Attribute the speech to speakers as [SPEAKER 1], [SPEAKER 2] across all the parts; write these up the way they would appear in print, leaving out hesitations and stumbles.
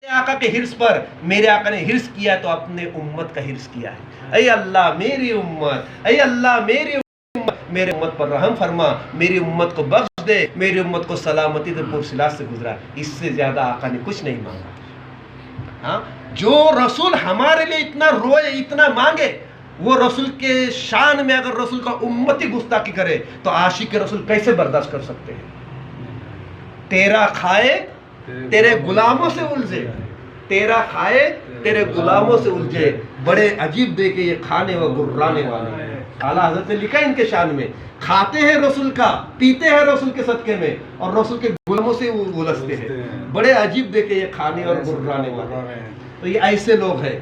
[SPEAKER 1] میرے آقا کے حرص پر میرے آقا نے حرص کیا تو اپنے امت کا حرص کیا ہے. اے اللہ میری امت، اے اللہ میری امت، میرے امت پر رحم فرما، میری امت کو بخش دے، میری امت کو سلامتی دے، پرسلات سے گزرا. اس سے زیادہ آقا نے کچھ نہیں مانگا. ہاں، جو رسول ہمارے لیے اتنا روئے، اتنا مانگے، وہ رسول کے شان میں اگر رسول کا امتی گستاخی کرے تو عاشق رسول کیسے برداشت کر سکتے ہیں؟ تیرا کھائے تیرے غلاموں سے الجھے، تیرا کھائے تیرے غلاموں سے الجھے. بڑے عجیب دیکھے یہ کھانے و گرانے والے. اعلیٰ حضرت نے لکھا ان کے شان میں، کھاتے ہیں رسول کا، پیتے ہیں رسول کے صدقے میں، اور رسول کے غلاموں سے الجھتے ہیں. بڑے عجیب دیکھے یہ کھانے اور گرانے والے. تو یہ ایسے لوگ ہیں،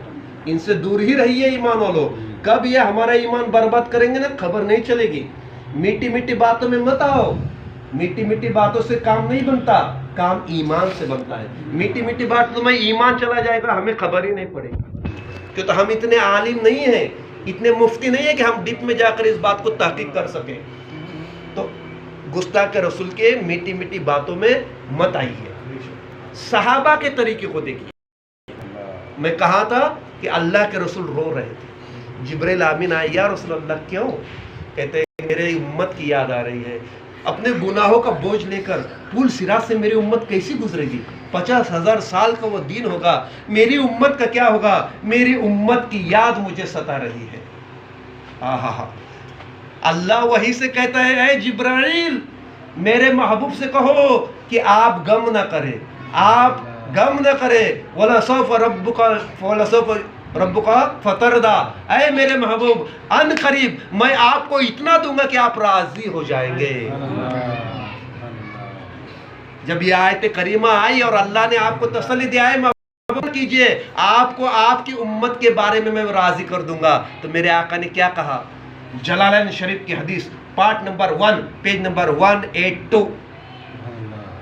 [SPEAKER 1] ان سے دور ہی رہیے ایمان والو. کب یہ ہمارا ایمان برباد کریں گے نا، خبر نہیں چلے گی. میٹھی میٹھی باتوں میں مت آؤ، میٹھی میٹھی باتوں سے کام نہیں بنتا، کام ایمان سے بنتا ہے. میٹھی میٹھی باتوں میں ایمان چلا جائے گا، ہمیں خبر ہی نہیں پڑے گی. کیوں تو ہم اتنے عالم نہیں ہیں، اتنے مفتی نہیں ہیں کہ ہم ڈپ میں جا کر اس بات کو تحقیق کر سکیں. تو گستاخ رسول کے میٹھی میٹھی باتوں میں مت آئیے. صحابہ کے طریقے کو دیکھیے. میں کہا تھا کہ اللہ کے رسول رو رہے تھے. جبریل امین آئے، یا رسول اللہ کیوں؟ کہتے ہیں میرے امت کی یاد آ رہی ہے. اپنے گناہوں کا بوجھ لے کر پل صراط سے میری امت کیسی گزرے گی؟ 50,000 سال کا وہ دین ہوگا، میری امت کا کیا ہوگا؟ میری امت کی یاد مجھے ستا رہی ہے. اللہ وحی سے کہتا ہے، اے جبرائیل میرے محبوب سے کہو کہ آپ غم نہ کرے، آپ غم نہ کرے. وَلَسَوْفَ رَبُّكَ فَتَرْضَىٰ. اے میرے محبوب ان قریب میں آپ کو اتنا دوں گا کہ آپ راضی ہو جائیں گے. جب یہ آیت کریمہ آئی اور اللہ نے آپ کو تسلی دیا ہے محبوب کیجئے، آپ کو آپ کی امت کے بارے میں راضی کر دوں گا، تو میرے آقا نے کیا کہا؟ جلالین شریف کی حدیث پارٹ نمبر 1 پیج نمبر 182.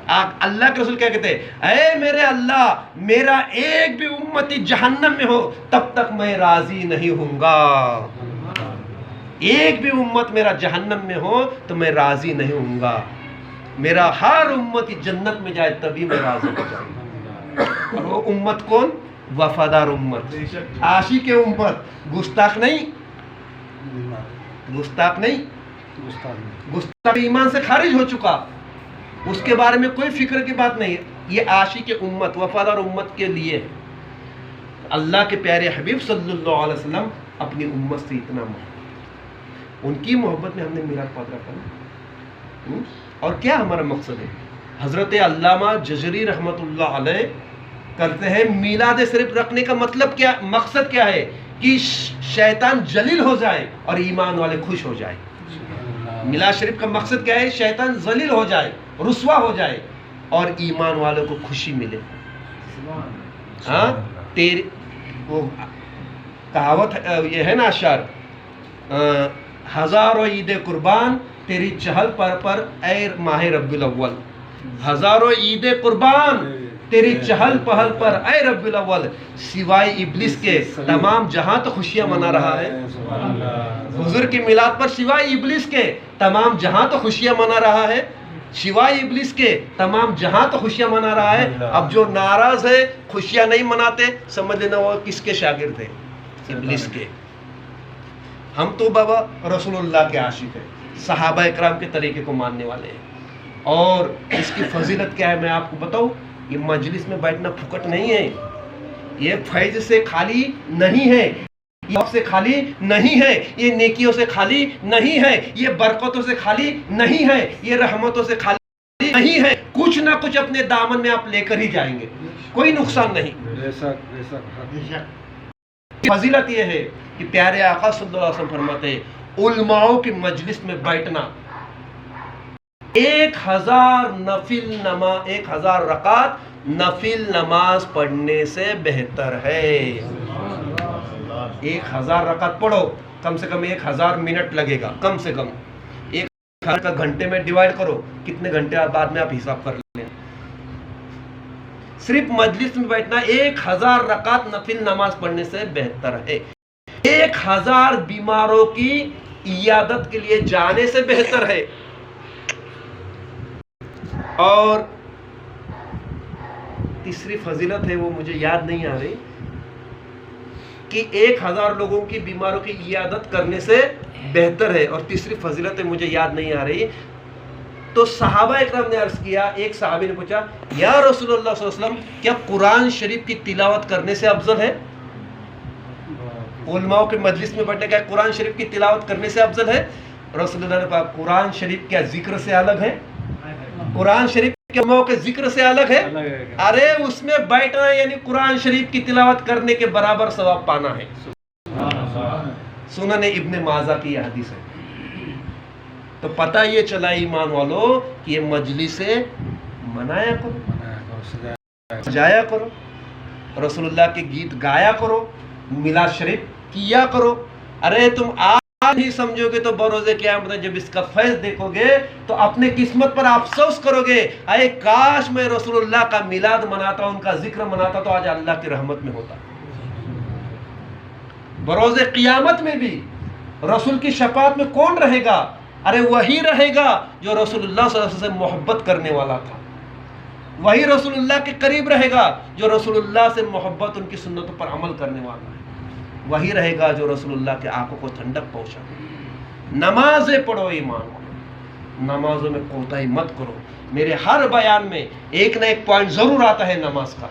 [SPEAKER 1] اللہ کے رسول کیا کہتے ہیں؟ اے میرے اللہ، میرا ایک بھی امتی جہنم میں ہو تب تک میں راضی نہیں ہوں گا. ایک بھی امت میرا جہنم میں ہو تو میں راضی نہیں ہوں گا. میرا ہر امتی جنت میں جائے تبھی میں راضی ہو جاؤں گا. اور وہ امت کون؟ وفادار امت، عاشق امت. گستاخ نہیں، گستاخ نہیں، گستاخ ایمان سے خارج ہو چکا، اس کے بارے میں کوئی فکر کی بات نہیں ہے. یہ عاشق امت، وفادار امت کے لیے. اللہ کے پیارے حبیب صلی اللہ علیہ وسلم اپنی امت سے اتنا محبت، ان کی محبت میں ہم نے میلاد پات رکھا نا. اور کیا ہمارا مقصد ہے؟ حضرت علامہ جزری رحمت اللہ علیہ کرتے ہیں میلاد شریف رکھنے کا مطلب کیا، مقصد کیا ہے؟ کہ شیطان ذلیل ہو جائے اور ایمان والے خوش ہو جائے. میلاد شریف کا مقصد کیا ہے؟ شیطان ذلیل ہو جائے، رسوا ہو جائے اور ایمان والوں کو خوشی ملے. ہاں، تیری وہ کہاوت یہ ہے نا اشعار، ہزاروں عید قربان تیری چہل پر اے ماہ ربیع الاول. ہزاروں عید قربان تیری چہل پہل پر اے ربیع الاول. سوائے ابلیس کے تمام جہاں تو خوشیاں منا رہا ہے. حضور کی میلاد پر سوائے ابلیس کے تمام جہاں تو خوشیاں منا رہا ہے. سوائے ابلیس کے تمام جہاں تو خوشیاں منا رہا ہے. اب جو ناراض ہے، خوشیاں نہیں مناتے، سمجھ لینا وہ کس کے شاگرد ہیں؟ ابلیس کے. ہم تو بابا رسول اللہ کے عاشق ہیں، صحابہ اکرام کے طریقے کو ماننے والے ہیں. اور اس کی فضیلت کیا ہے میں آپ کو بتاؤں؟ یہ مجلس میں بیٹھنا پھکٹ نہیں ہے، یہ فیض سے خالی نہیں ہے، یہ سے خالی نہیں ہے، یہ نیکیوں سے خالی نہیں ہے، یہ برکتوں سے خالی نہیں ہے، یہ رحمتوں سے خالی نہیں ہے. کچھ نہ کچھ اپنے دامن میں آپ لے کر ہی جائیں گے، کوئی نقصان نہیں. فضیلت یہ ہے کہ پیارے آقا صلی اللہ علیہ وسلم فرماتے ہیں علماؤں کی مجلس میں بیٹھنا 1000 رکعت نفل نماز پڑھنے سے بہتر ہے. 1000 رکعت پڑھو، کم سے کم 1000 منٹ لگے گا، کم سے کم 1000 کا گھنٹے میں ڈیوائڈ کرو، کتنے گھنٹے بعد میں آپ حساب کر لیں. صرف مجلس میں بیٹھنا 1000 رکعت نفل نماز پڑھنے سے بہتر ہے. 1000 بیماروں کی عیادت کے لیے جانے سے بہتر ہے. اور تیسری فضیلت ہے وہ مجھے یاد نہیں آ رہی کہ 1000 لوگوں کی بیماروں کی عیادت کرنے سے بہتر ہے، اور تیسری فضیلت ہے مجھے یاد نہیں آ رہی. تو صحابہ اکرام نے عرض کیا، ایک صحابی نے پوچھا یا رسول اللہ صلی اللہ علیہ وسلم کیا قرآن شریف کی تلاوت کرنے سے افضل ہے؟ علماء کے مجلس میں بیٹھے کیا قرآن شریف کی تلاوت کرنے سے افضل ہے؟ رسول اللہ نے کہا قرآن شریف کیا ذکر سے الگ ہے؟ قرآن شریف کے علماء کے ذکر سے الگ ہے؟ ارے اس میں بیٹھنا یعنی قرآن شریف کی تلاوت کرنے کے برابر ثواب پانا ہے. سنن ابن ماجہ کی یہ حدیث ہے. تو پتہ یہ چلا ایمان والو کہ یہ مجلس منایا کرو، سجایا کرو، رسول اللہ کے گیت گایا کرو، میلاد شریف کیا کرو. ارے تم آج ہی سمجھو گے تو بروز قیامت میں جب اس کا فیض دیکھو گے تو اپنے قسمت پر افسوس کرو گے، اے کاش میں رسول اللہ کا میلاد مناتا، ان کا ذکر مناتا تو آج اللہ کی رحمت میں ہوتا. بروز قیامت میں بھی رسول کی شفاعت میں کون رہے گا؟ ارے وہی رہے گا جو رسول اللہ صلی اللہ علیہ وسلم سے محبت کرنے والا تھا. وہی رسول اللہ کے قریب رہے گا جو رسول اللہ سے محبت، ان کی سنتوں پر عمل کرنے والا ہے. وہی رہے گا جو رسول اللہ کے آنکھوں کو ٹھنڈک پہنچا. نمازیں پڑھو ایمان والو، نمازوں میں کوتاہی مت کرو. میرے ہر بیان میں ایک نہ ایک پوائنٹ ضرور آتا ہے نماز کا.